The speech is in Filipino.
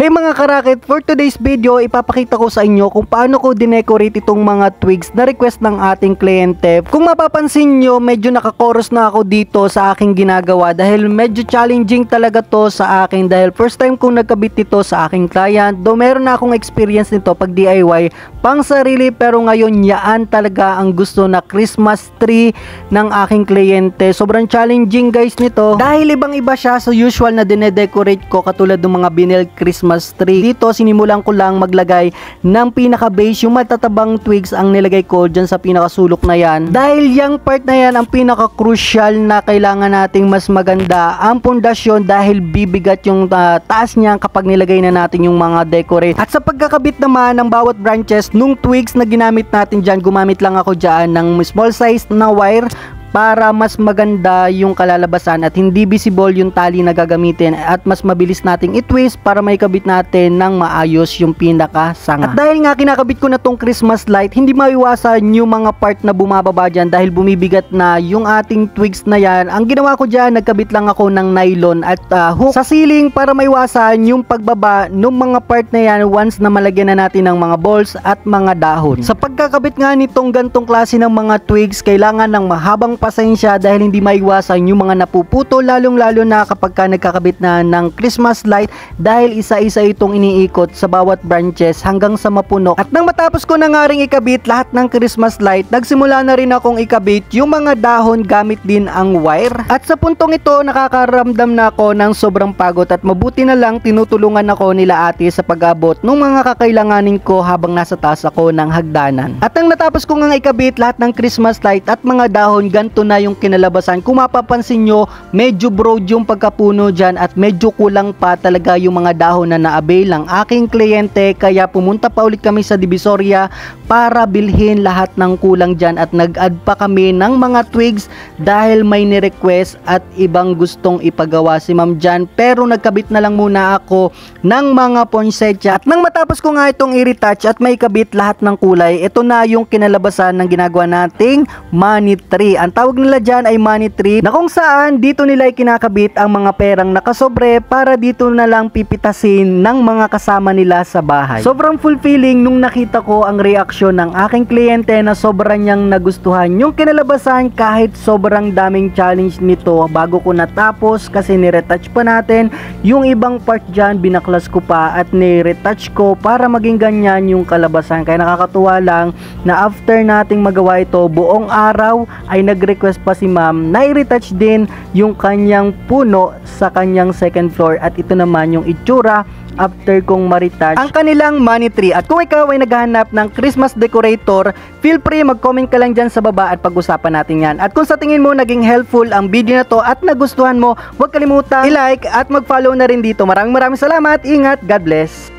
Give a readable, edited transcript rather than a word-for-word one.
Hey mga karakit, for today's video, ipapakita ko sa inyo kung paano ko dinecorate itong mga twigs na request ng ating kliyente. Kung mapapansin nyo, medyo nakakoros na ako dito sa aking ginagawa dahil medyo challenging talaga to sa akin dahil first time kong nagkabit nito sa aking client. Though meron na akong experience nito pag DIY pang sarili, pero ngayon yaan talaga ang gusto na Christmas tree ng aking kliyente. Sobrang challenging guys nito dahil ibang iba siya sa usual na dinedecorate ko katulad ng mga vinyl Christmas tree. Dito sinimulan ko lang maglagay ng pinaka base, yung matatabang twigs ang nilagay ko dyan sa pinakasulok na yan dahil yung part na yan ang pinaka crucial na kailangan nating mas maganda ang pundasyon dahil bibigat yung taas niya kapag nilagay na natin yung mga decorate. At sa pagkakabit naman ng bawat branches nung twigs na ginamit natin dyan, gumamit lang ako dyan ng small size na wire para mas maganda yung kalalabasan at hindi visible yung tali na gagamitin at mas mabilis nating i-twist para may kabit natin ng maayos yung pinaka sanga. At dahil nga kinakabit ko na tong Christmas light, hindi maiwasan yung mga part na bumababa dyan dahil bumibigat na yung ating twigs na yan. Ang ginawa ko dyan, nagkabit lang ako ng nylon at hook sa ceiling para maiwasan yung pagbaba ng mga part na yan once na malagyan na natin ng mga balls at mga dahon. Sa pagkakabit nga nitong gantong klase ng mga twigs, kailangan ng mahabang pasensya dahil hindi maiwasan yung mga napuputo, lalong-lalo na kapag ka nagkakabit na ng Christmas light dahil isa-isa itong iniikot sa bawat branches hanggang sa mapuno. At nang matapos ko na nga ring ikabit lahat ng Christmas light, nagsimula na rin akong ikabit yung mga dahon gamit din ang wire. At sa puntong ito, nakakaramdam na ako ng sobrang pagod at mabuti na lang tinutulungan ako nila ate sa pag-abot ng mga kakailanganin ko habang nasa taas ako ng hagdanan. At nang natapos ko nga ikabit lahat ng Christmas light at mga dahon, ganito na yung kinalabasan. Kung mapapansin nyo, medyo broad yung pagkapuno dyan at medyo kulang pa talaga yung mga dahon na na-avail ng aking kliyente, kaya pumunta pa ulit kami sa Divisoria para bilhin lahat ng kulang dyan at nag-add pa kami ng mga twigs dahil may ni-request at ibang gustong ipagawa si ma'am dyan, pero nagkabit na lang muna ako ng mga poinsettia. At nang matapos ko nga itong i-retouch at may kabit lahat ng kulay, ito na yung kinalabasan ng ginagawa nating money tree. Ang tawag nila dyan ay money tree, na kung saan dito nila kinakabit ang mga perang nakasobre para dito na lang pipitasin ng mga kasama nila sa bahay. Sobrang fulfilling nung nakita ko ang reaksyon ng aking kliyente na sobrang niyang nagustuhan yung kinalabasan kahit sobrang daming challenge nito bago ko natapos kasi niretouch pa natin yung ibang part dyan, binaklas ko pa at niretouch ko para maging ganyan yung kalabasan. Kaya nakakatuwa lang na after nating magawa ito, buong araw ay nag-request pa si ma'am na i-retouch din yung kanyang puno sa kanyang second floor at ito naman yung itsura after kong ma-retouch ang kanilang money tree. At kung ikaw ay naghahanap ng Christmas decorator, feel free mag-comment ka lang dyan sa baba at pag-usapan natin yan. At kung sa tingin mo naging helpful ang video na to at nagustuhan mo, huwag kalimutan i-like at mag-follow na rin dito. Maraming salamat, ingat, God bless.